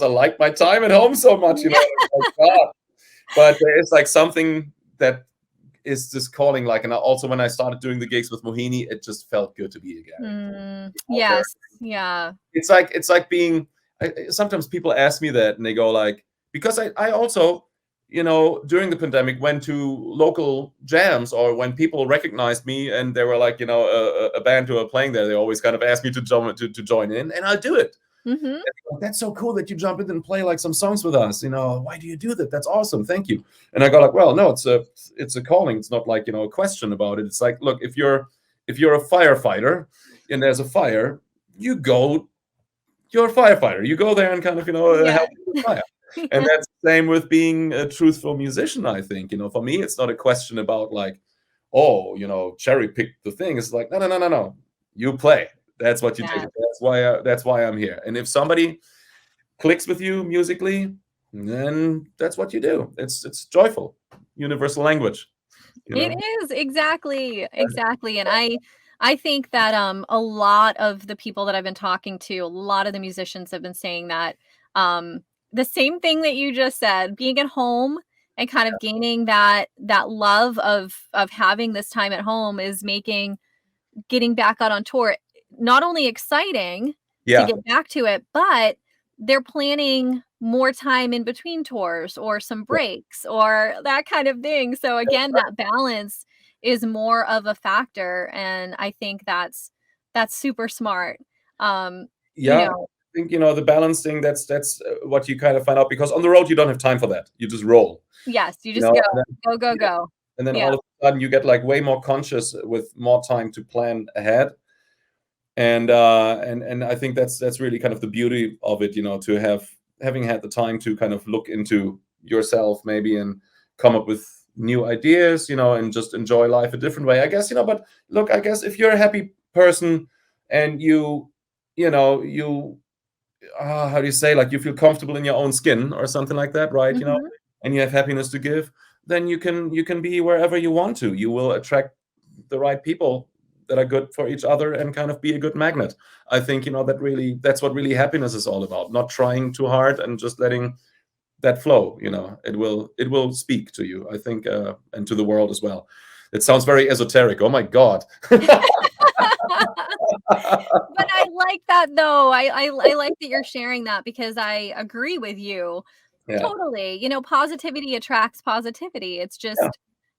I like my time at home so much. Yeah. Like, God. But it's like something that is just calling. Like, and also when I started doing the gigs with Mohini, it just felt good to be again out there. Yes. Yeah. It's like being. Sometimes people ask me that, and they go like, because I also, during the pandemic, went to local jams, or when people recognized me and they were like, a band who are playing there, they always kind of ask me to join in, and I'll do it. Hmm. Like, that's so cool that you jump in and play like some songs with us. Why do you do that? That's awesome. Thank you. And I go like, well, no, it's a calling. It's not like a question about it. It's like, look, if you're a firefighter and there's a fire, you're a firefighter. You go there and kind of Yeah. help with the fire. And that's the same with being a truthful musician. I think for me, it's not a question about like, oh, cherry pick the thing. It's like, no. You play. That's what you do. Yeah. That's why I'm here. And if somebody clicks with you musically, then that's what you do. It's joyful, universal language. You It know. is exactly, exactly. And I think that a lot of the people that I've been talking to, a lot of the musicians have been saying that the same thing that you just said, being at home and kind of gaining that love of having this time at home is making getting back out on tour not only exciting to Yeah. get back to it, but they're planning more time in between tours or some breaks or that kind of thing. So again, that balance is more of a factor, and I think that's super smart. You Yeah, I know, think, the balance thing, that's what you kind of find out, because on the road you don't have time for that. You just roll, yes, you you just know, go, and then, go, go, yeah, go. and then Yeah. all of a sudden you get like way more conscious with more time to plan ahead. And I think that's really kind of the beauty of it, to having had the time to kind of look into yourself maybe and come up with new ideas, and just enjoy life a different way, I guess. But look, I guess if you're a happy person and you how do you say, like, you feel comfortable in your own skin or something like that, right? Mhm. And you have happiness to give, then you can be wherever you want to. You will attract the right people that are good for each other and kind of be a good magnet. I think, that's what really happiness is all about. Not trying too hard and just letting that flow. It will speak to you, I think, and to the world as well. It sounds very esoteric. Oh my God. But I like that though. I like that you're sharing that because I agree with you. Yeah. Totally. Positivity attracts positivity. It's Yeah. just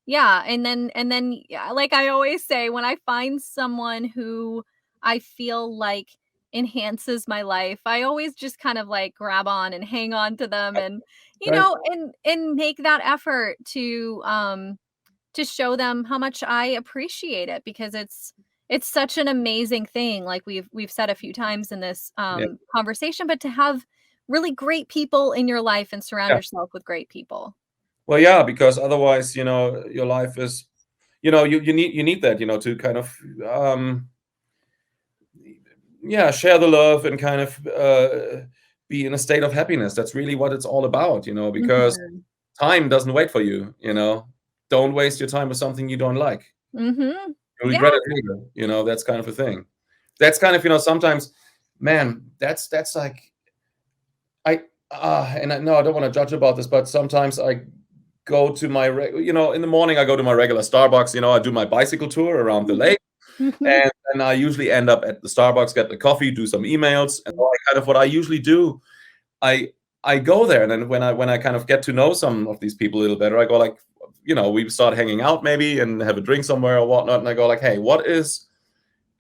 yeah, and then yeah, like I always say, when I find someone who I feel like enhances my life, I always just kind of like grab on and hang on to them, and Right. and make that effort to show them how much I appreciate it, because it's such an amazing thing, like we've said a few times in this Yeah. conversation, but to have really great people in your life and surround Yeah. yourself with great people. Well, yeah, because otherwise, your life is, you need that, to kind of, yeah, share the love and kind of be in a state of happiness. That's really what it's all about, because Mhm. time doesn't wait for you. Don't waste your time with something you don't like. Mhm. You'll Yeah. regret it later. That's kind of a thing. That's kind of, sometimes, man, that's like, and no, I don't want to judge about this, but sometimes I go to my, in the morning, I go to my regular Starbucks. I do my bicycle tour around the lake, Mhm. and I usually end up at the Starbucks, get the coffee, do some emails, and all kind of what I usually do. I I go there, and then when I kind of get to know some of these people a little better, I go like, we start hanging out maybe and have a drink somewhere or whatnot, and I go like, hey, what is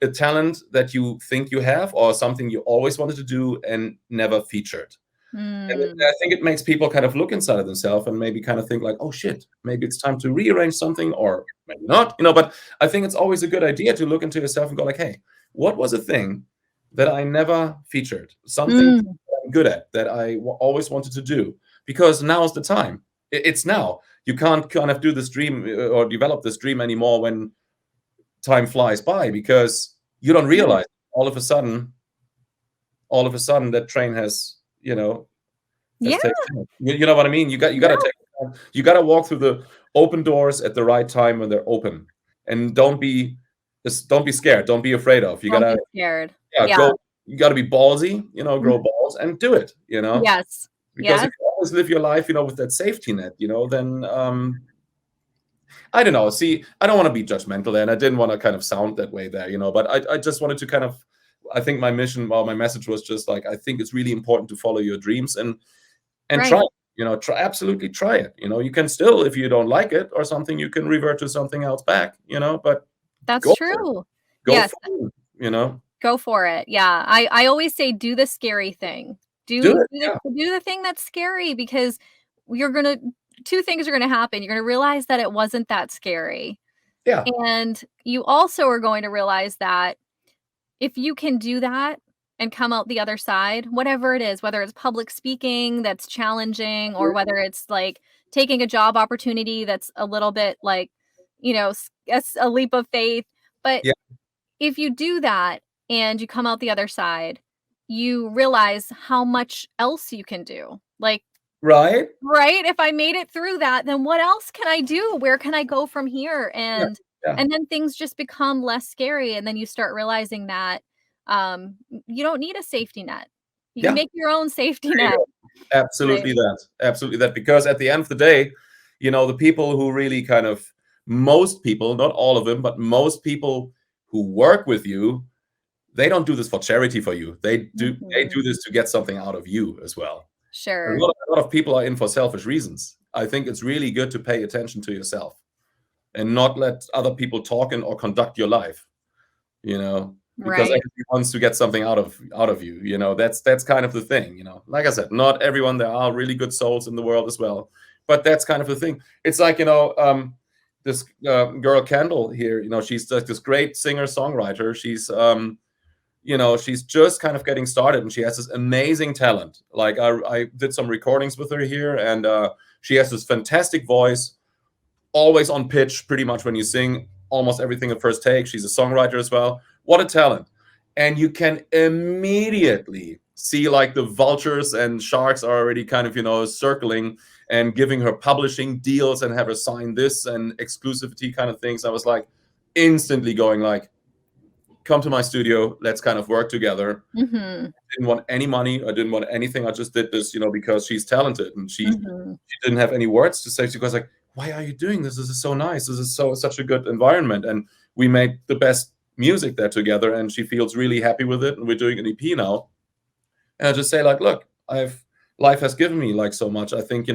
a talent that you think you have, or something you always wanted to do and never featured? And Mm. I think it makes people kind of look inside of themselves and maybe kind of think like, oh shit, maybe it's time to rearrange something, or maybe not. But I think it's always a good idea to look into yourself and go like, hey, what was a thing that I never featured? Something Mm. I'm good at that I always wanted to do, because now's the time. It's now. You can't kind of do this dream, or develop this dream anymore when time flies by, because you don't Yeah. realize all of a sudden that train has Yeah. taken off. You know what I mean? You got to Yeah. take you got to walk through the open doors at the right time when they're open, and don't be scared. Don't be afraid of. You Don't gotta, be scared. yeah, Yeah. go. You gotta be ballsy. Mhm. Grow balls and do it. Yes. Because if Yes. you always live your life, with that safety net, then I don't know. See, I don't want to be judgmental there, and I didn't want to kind of sound that way there, but I just wanted to kind of, I think my mission, or my message was just like, I think it's really important to follow your dreams and Right. try it. Absolutely try it. You can still, if you don't like it or something, you can revert to something else back, but That's go for it. true. Go Yes. for it. Go for it. Yeah. I always say do the scary thing. Do Do it. do the Yeah. do the thing that's scary, because you're gonna 2 things are gonna happen. You're gonna realize that it wasn't that scary, Yeah. and you also are going to realize that if you can do that and come out the other side, whatever it is, whether it's public speaking that's challenging, or whether it's like taking a job opportunity that's a little bit like, a leap of faith, but Yeah. if you do that and you come out the other side, you realize how much else you can do. Like, Right. right? If I made it through that, then what else can I do? Where can I go from here? Yeah. Yeah. And then things just become less scary, and then you start realizing that you don't need a safety net. You can Yeah. make your own safety There you net, go. right? Absolutely that. Absolutely that. Because at the end of the day, the people who really kind of, most people, not all of them, but most people who work with you, they don't do this for charity for you. They do this to get something out of you as well. Sure. A lot of people are in for selfish reasons. I think it's really good to pay attention to yourself and not let other people talk in or conduct your life, because Right. everybody wants to get something out of you. That's kind of the thing. Like I said, not everyone. There are really good souls in the world as well, but that's kind of the thing. It's like this girl Kendall here. She's this great singer songwriter. She's just kind of getting started, and she has this amazing talent. Like I did some recordings with her here, and she has this fantastic voice, always on pitch, pretty much when you sing, almost everything at first take. She's a songwriter as well. What a talent. And you can immediately see like the vultures and sharks are already kind of, circling and giving her publishing deals and have her sign this and exclusivity kind of things. I was like instantly going like, come to my studio, let's kind of work together. Mm-hmm. I didn't want any money. I didn't want anything. I just did this, because she's talented, and she didn't have any words to say. She was like, why are you doing this? This is so nice. This is such a good environment. And we made the best music there together, and she feels really happy with it. And we're doing an EP now. And I just say like, look, life has given me like so much. I think,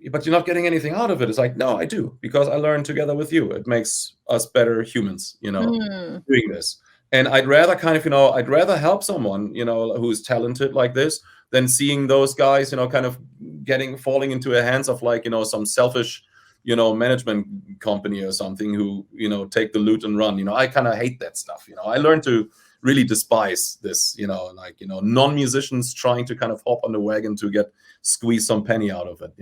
but you're not getting anything out of it. It's like, no, I do, because I learned together with you. It makes us better humans, doing this. And I'd rather kind of, I'd rather help someone, who's talented like this than seeing those guys, kind of falling into the hands of like, some selfish, management company or something who, take the loot and run. I kind of hate that stuff. I learned to really despise this, non-musicians trying to kind of hop on the wagon to squeeze some penny out of it,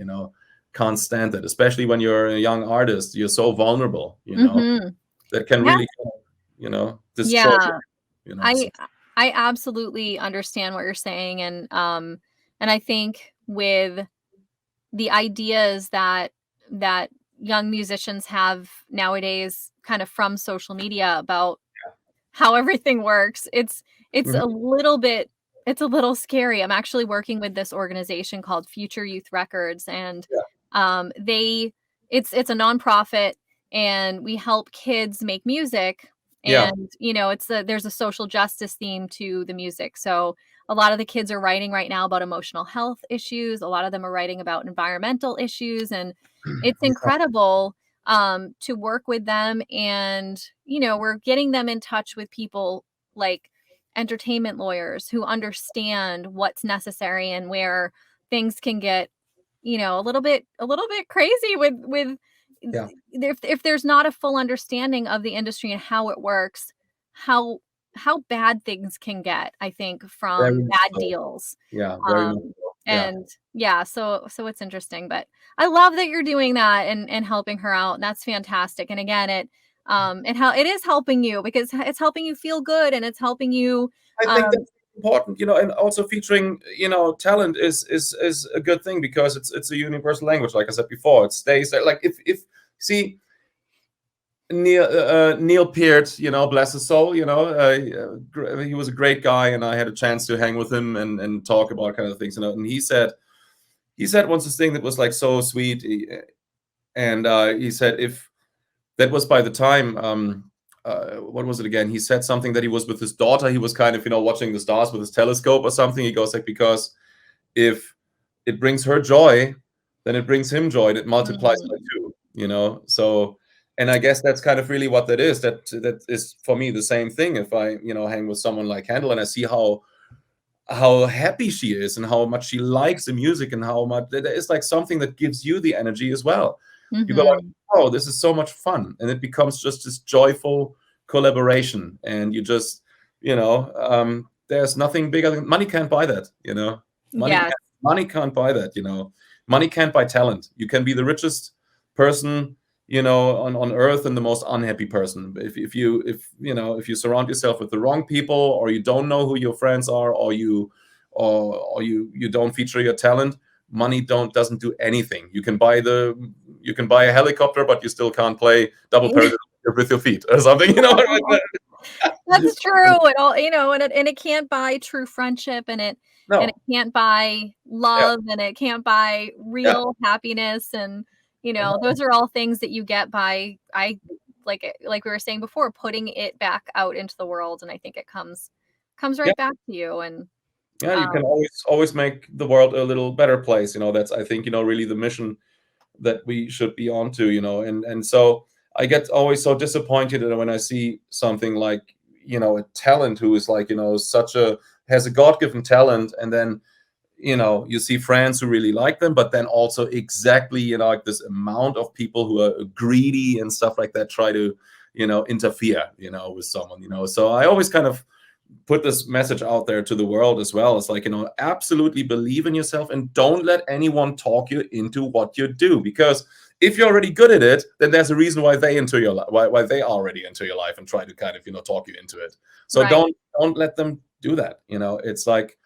Can't stand it, especially when you're a young artist. You're so vulnerable, that can really, destroy. I absolutely understand what you're saying, and I think with the ideas that young musicians have nowadays, kind of from social media about how everything works, it's a little bit. It's a little scary. I'm actually working with this organization called Future Youth Records, and it's a nonprofit, and we help kids make music. And there's a social justice theme to the music. So a lot of the kids are writing right now about emotional health issues. A lot of them are writing about environmental issues, and it's incredible to work with them. And we're getting them in touch with people like entertainment lawyers who understand what's necessary and where things can get a little bit crazy with if there's not a full understanding of the industry and how it works, how bad things can get, I think, from bad deals. So it's interesting, but I love that you're doing that and helping her out. And that's fantastic. And again, it is helping you, because it's helping you feel good, and it's helping you. I think that's important, and also featuring, talent is a good thing, because it's a universal language. Like I said before, it stays there. Like if see Neil Peart, bless his soul, he was a great guy, and I had a chance to hang with him and talk about kind of things, and he said once this thing that was like so sweet, and he said, if that was by the time what was it again? He said something that he was with his daughter. He was kind of, watching the stars with his telescope or something. He goes like, because if it brings her joy, then it brings him joy, and it multiplies by two, So, and I guess that's kind of really what that is. That is for me the same thing. If I, hang with someone like Handel, and I see how happy she is and how much she likes the music, and how much there is like something that gives you the energy as well. You go like, oh, this is so much fun, and it becomes just this joyful collaboration, and you just, there's nothing bigger than money. Can't buy that, money can't buy that, money can't buy talent. You can be the richest person, on earth, and the most unhappy person. If you surround yourself with the wrong people, or you don't know who your friends are, or you don't feature your talent, money doesn't do anything. You can buy a helicopter, but you still can't play double parachute with your feet or something, That's true. And all, and it can't buy true friendship, and it can't buy love, and it can't buy real happiness. And those are all things that you get by, I like we were saying before, putting it back out into the world, and I think it comes right Yeah. back to you. And Yeah, you can always make the world a little better place. That's, I think, really the mission that we should be onto, and so I get always so disappointed when I see something like, a talent who is like, has a God-given talent, and then, you see friends who really like them, but then also exactly, like this amount of people who are greedy and stuff like that try to, interfere, with someone, so I always kind of put this message out there to the world as well. It's like, absolutely believe in yourself and don't let anyone talk you into what you do, because if you're already good at it, then there's a reason why they into your life, why they are already into your life and try to kind of, talk you into it. So Right. don't let them do that. It's like,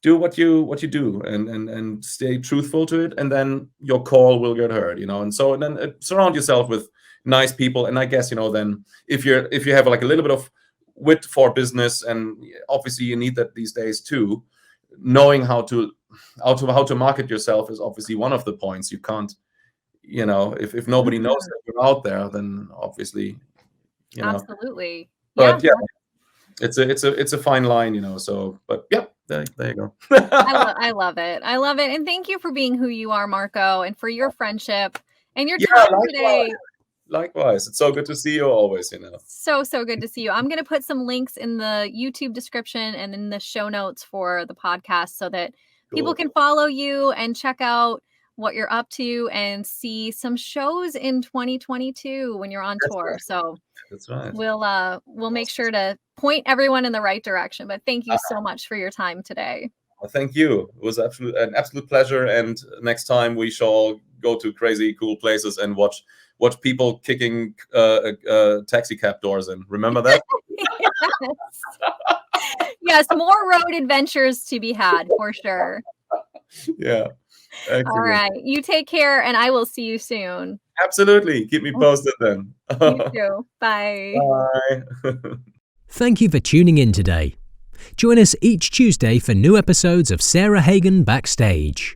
do what you do and stay truthful to it, and then your call will get heard, and so then surround yourself with nice people. And I guess, then if you have like a little bit of wit for business, and obviously you need that these days too, knowing how to market yourself is obviously one of the points. You can't, if nobody knows that you're out there, then obviously, Absolutely. but yeah, it's a fine line, so, but yeah, there you go. I love it. I love it. And thank you for being who you are, Marco, and for your friendship and your time today. Likewise. It's so good to see you always, So good to see you. I'm going to put some links in the YouTube description and in the show notes for the podcast so that people can follow you and check out what you're up to and see some shows in 2022 when you're on tour. Right. So that's right. We'll make sure to point everyone in the right direction. But thank you so much for your time today. Well, thank you. It was an absolute pleasure. And next time we shall go to crazy cool places and watch people kicking taxi cab doors in. Remember that? Yes, more road adventures to be had for sure. Yeah. Excellent. All right. You take care, and I will see you soon. Absolutely. Keep me posted then. You too. Bye. Bye. Thank you for tuning in today. Join us each Tuesday for new episodes of Sarah Hagan Backstage.